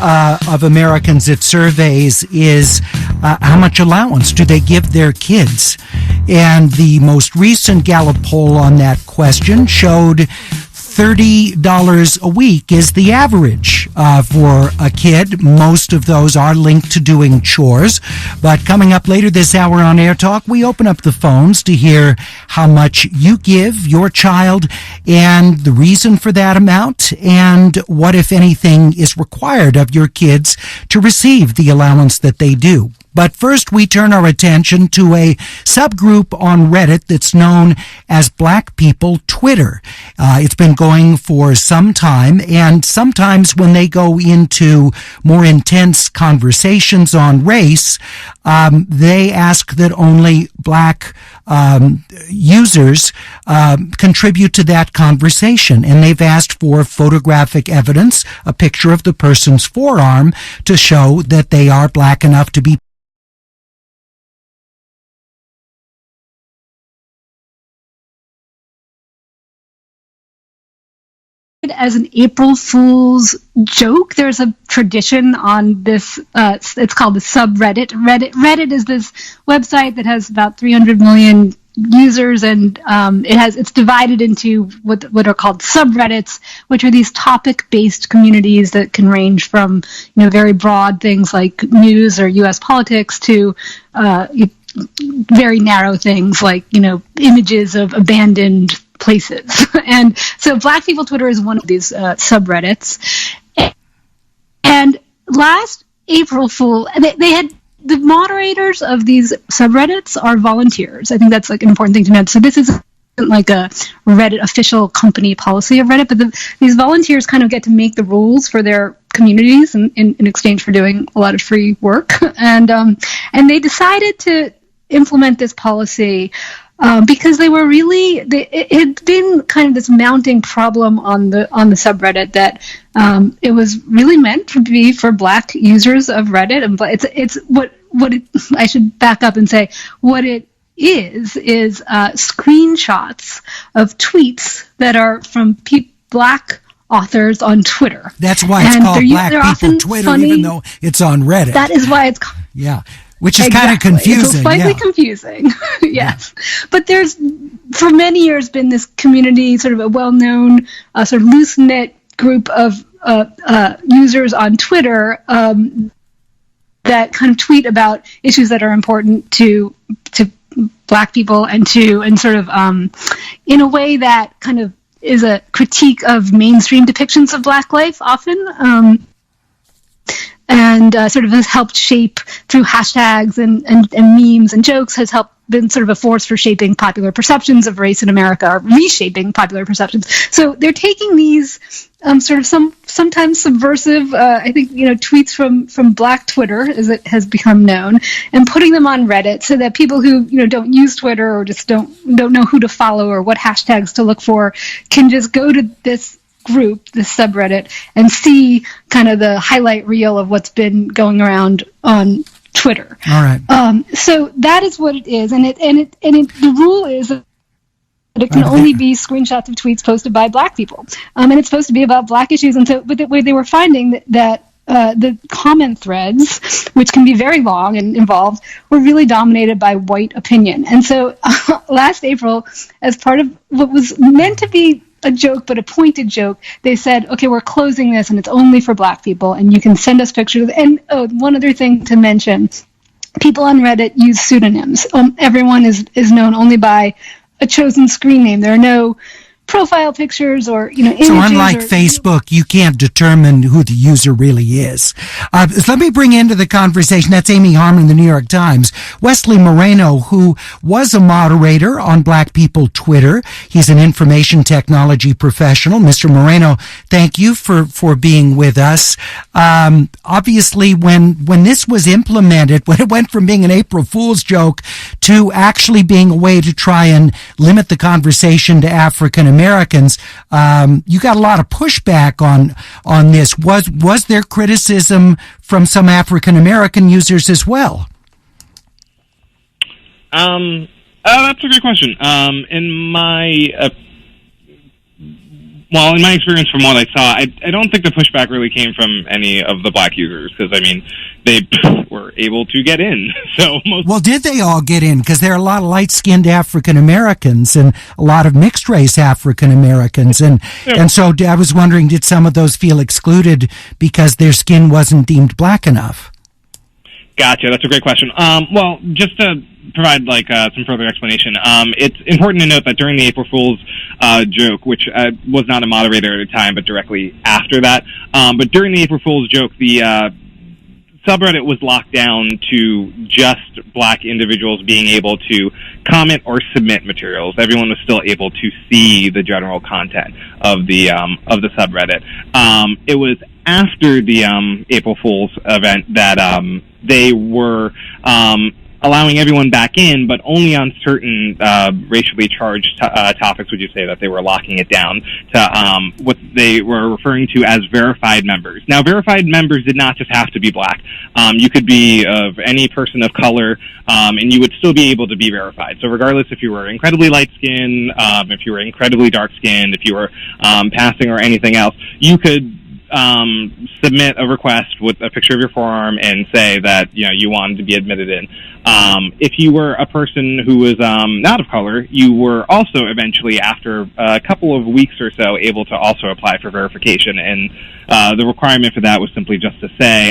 of Americans it surveys is how much allowance do they give their kids? And the most recent Gallup poll on that question showed $30 a week is the average for a kid. Most of those are linked to doing chores. But coming up later this hour on Air Talk, we open up the phones to hear how much you give your child and the reason for that amount and what, if anything, is required of your kids to receive the allowance that they do. But first, we turn our attention to a subgroup on Reddit that's known as Black People Twitter. It's been going for some time, and sometimes when they go into more intense conversations on race, they ask that only black users contribute to that conversation. And they've asked for photographic evidence, a picture of the person's forearm, to show that they are black enough to be as an April Fool's joke. There's a tradition on this, it's called the subreddit. Reddit is this website that has about 300 million users, and it's divided into what are called subreddits, which are these topic-based communities that can range from, very broad things like news or U.S. politics to very narrow things like, images of abandoned places. And so Black People Twitter is one of these subreddits. And last April Fool, they had the moderators of these subreddits are volunteers. I think that's an important thing to note. So this isn't like a Reddit official company policy of Reddit, but these volunteers kind of get to make the rules for their communities in exchange for doing a lot of free work. And they decided to implement this policy because they were it had been kind of this mounting problem on the subreddit that it was really meant to be for Black users of Reddit, and it's what I should back up and say what it is screenshots of tweets that are from Black authors on Twitter. That's why it's called Black People Twitter, funny, even though it's on Reddit. That is why it's yeah. Which is kind of confusing. It's slightly confusing, yes. But there's, for many years, been this community, sort of a well-known, sort of loose-knit group of users on Twitter that kind of tweet about issues that are important to Black people and sort of in a way that kind of is a critique of mainstream depictions of Black life often. And sort of has helped shape through hashtags and memes and jokes, has been sort of a force for shaping popular perceptions of race in America, or reshaping popular perceptions. So they're taking these sort of sometimes subversive, I think, tweets from Black Twitter, as it has become known, and putting them on Reddit so that people who, don't use Twitter or just don't know who to follow or what hashtags to look for can just go to this group, this subreddit, and see kind of the highlight reel of what's been going around on Twitter. All right. So that is what it is, and the rule is that it can only be screenshots of tweets posted by Black people, and it's supposed to be about Black issues. And so, but the way they were finding that the comment threads, which can be very long and involved, were really dominated by white opinion. And so, last April, as part of what was meant to be a joke, but a pointed joke, they said, okay, we're closing this and it's only for Black people and you can send us pictures. And one other thing to mention, people on Reddit use pseudonyms. Everyone is known only by a chosen screen name. There are no profile pictures or images. So unlike Facebook, you can't determine who the user really is. So let me bring into the conversation, that's Amy Harmon in the New York Times, Wesley Moreno, who was a moderator on Black People Twitter. He's an information technology professional. Mr. Moreno, thank you for being with us. Obviously, when this was implemented, when it went from being an April Fool's joke to actually being a way to try and limit the conversation to African Americans, you got a lot of pushback on this. Was there criticism from some African American users as well? That's a good question. In my Well, in my experience from what I saw, I don't think the pushback really came from any of the black users, because, I mean, they were able to get in. So Well, did they all get in? Because there are a lot of light-skinned African Americans and a lot of mixed-race African Americans. And so I was wondering, did some of those feel excluded because their skin wasn't deemed black enough? Gotcha. That's a great question. Well, just to provide some further explanation, it's important to note that during the April Fool's joke, which was not a moderator at the time, but directly after that, but during the April Fool's joke, the subreddit was locked down to just black individuals being able to comment or submit materials. Everyone was still able to see the general content of the subreddit. It was after the April Fool's event that they were allowing everyone back in, but only on certain racially charged topics would you say that they were locking it down to what they were referring to as verified members. Now, verified members did not just have to be black. You could be of any person of color, and you would still be able to be verified. So regardless if you were incredibly light-skinned, if you were incredibly dark-skinned, if you were passing or anything else, you could submit a request with a picture of your forearm and say that you wanted to be admitted in. If you were a person who was not of color, you were also eventually, after a couple of weeks or so, able to also apply for verification. And the requirement for that was simply just to say,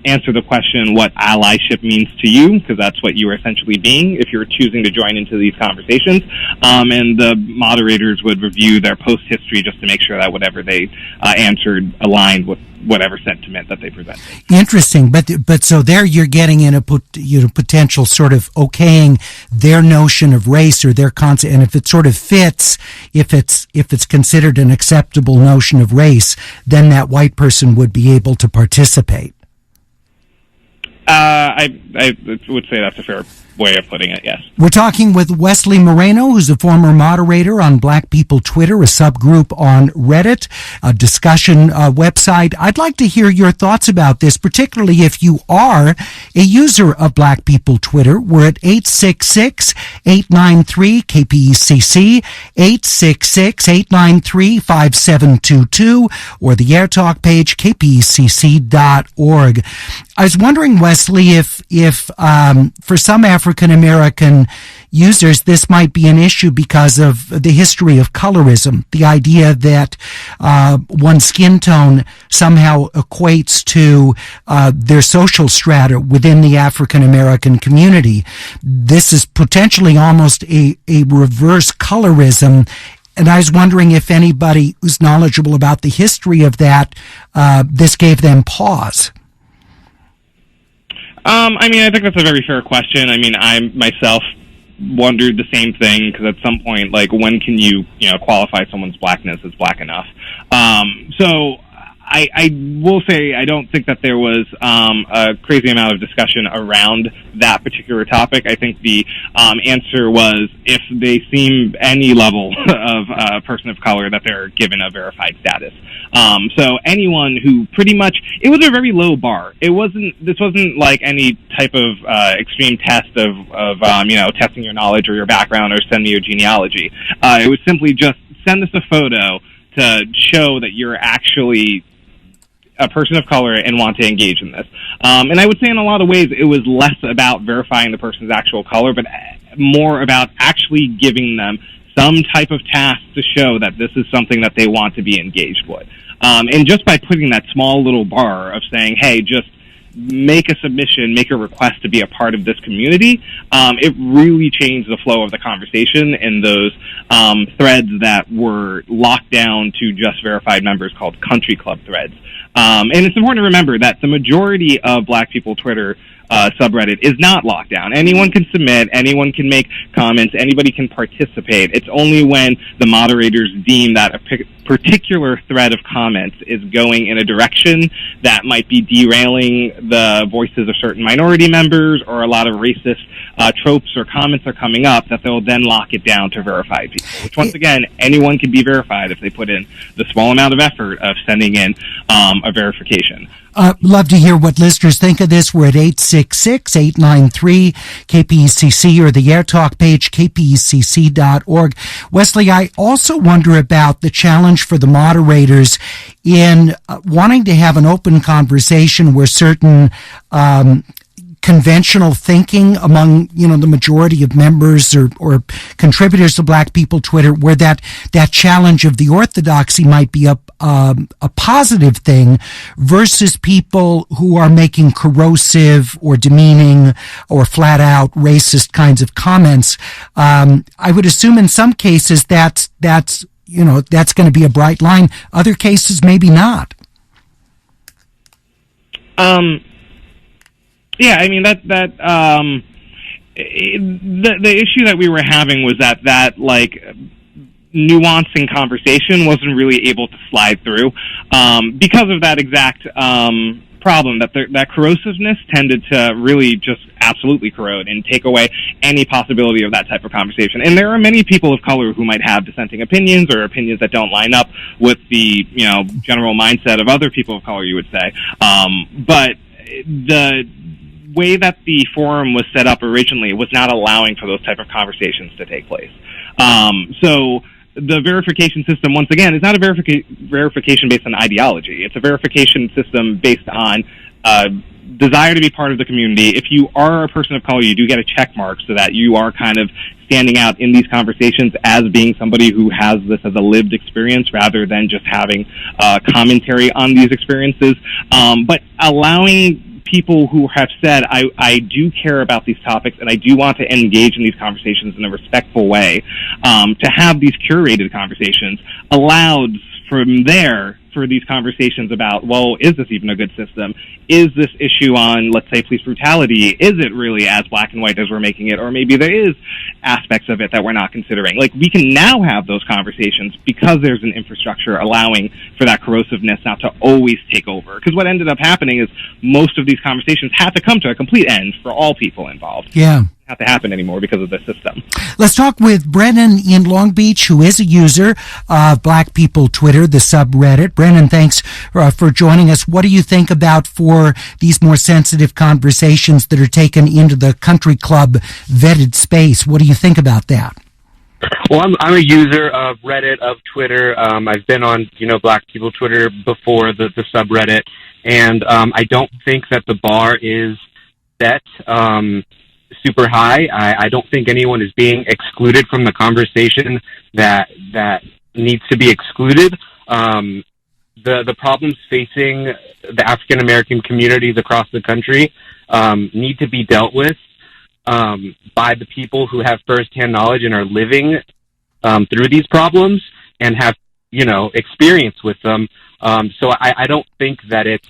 answer the question what allyship means to you, because that's what you are essentially being if you're choosing to join into these conversations. And the moderators would review their post history just to make sure that whatever they answered aligned with whatever sentiment that they present. Interesting, but so there you're getting in a potential sort of okaying their notion of race or their concept, and if it sort of fits, if it's considered an acceptable notion of race, then that white person would be able to participate. I would say that's a fair way of putting it, yes. We're talking with Wesley Moreno, who's a former moderator on Black People Twitter, a subgroup on Reddit, a discussion website. I'd like to hear your thoughts about this, particularly if you are a user of Black People Twitter. We're at 866-893-KPECC, 866-893-5722, or the AirTalk page, kpecc.org. I was wondering, Wesley, if for some African American users, this might be an issue because of the history of colorism, the idea that one's skin tone somehow equates to their social strata within the African American community. This is potentially almost a reverse colorism. And I was wondering if anybody who's knowledgeable about the history of that, this gave them pause. I think that's a very fair question. I myself wondered the same thing, because at some point, when can you qualify someone's blackness as black enough? So I will say I don't think that there was a crazy amount of discussion around that particular topic. I think the answer was if they seem any level of a person of color, that they're given a verified status. So anyone who pretty much, it was a very low bar. This wasn't like any type of extreme test of testing your knowledge or your background or send me your genealogy. It was simply just send us a photo to show that you're actually a person of color and want to engage in this. And I would say in a lot of ways it was less about verifying the person's actual color, but more about actually giving them some type of task to show that this is something that they want to be engaged with. And just by putting that small little bar of saying, hey, just make a submission, make a request to be a part of this community, it really changed the flow of the conversation in those threads that were locked down to just verified members called country club threads. And it's important to remember that the majority of Black People Twitter subreddit is not locked down. Anyone can submit, anyone can make comments, anybody can participate. It's only when the moderators deem that a particular thread of comments is going in a direction that might be derailing the voices of certain minority members, or a lot of racist tropes or comments are coming up, that they'll then lock it down to verified people, which once again, anyone can be verified if they put in the small amount of effort of sending in a verification. Love to hear what listeners think of this. We're at 866-893-KPECC or the AirTalk page, kpecc.org. Wesley, I also wonder about the challenge for the moderators in wanting to have an open conversation where certain conventional thinking among, the majority of members or contributors to Black People Twitter, where that challenge of the orthodoxy might be a positive thing versus people who are making corrosive or demeaning or flat out racist kinds of comments. I would assume in some cases that's going to be a bright line. Other cases, maybe not. Yeah, I mean the issue that we were having was that nuancing conversation wasn't really able to slide through because of that exact problem, that corrosiveness tended to really just absolutely corrode and take away any possibility of that type of conversation. And there are many people of color who might have dissenting opinions or opinions that don't line up with the general mindset of other people of color, you would say. But the way that the forum was set up originally was not allowing for those type of conversations to take place. So the verification system, once again, is not a verification based on ideology. It's a verification system based on desire to be part of the community. If you are a person of color, you do get a check mark so that you are kind of standing out in these conversations as being somebody who has this as a lived experience rather than just having commentary on these experiences. But allowing people who have said, I do care about these topics and I do want to engage in these conversations in a respectful way, to have these curated conversations allows from there for these conversations about, well, is this even a good system? Is this issue on, let's say, police brutality, is it really as black and white as we're making it? Or maybe there is aspects of it that we're not considering. Like, we can now have those conversations because there's an infrastructure allowing for that corrosiveness not to always take over. Because what ended up happening is most of these conversations had to come to a complete end for all people involved. Yeah. Have to happen anymore because of the system. Let's talk with Brennan in Long Beach, who is a user of Black People Twitter, the subreddit. Brennan, thanks for joining us. What do you think about for these more sensitive conversations that are taken into the country club vetted space? What do you think about that? Well, I'm a user of Reddit, of Twitter. I've been on, Black People Twitter before the subreddit, and I don't think that the bar is set super high. I don't think anyone is being excluded from the conversation that needs to be excluded. The problems facing the African American communities across the country need to be dealt with by the people who have firsthand knowledge and are living through these problems and have experience with them. So I don't think that it's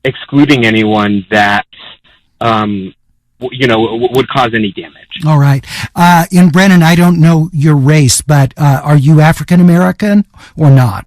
excluding anyone that would cause any damage. All right. And Brennan, I don't know your race, but are you African American or not?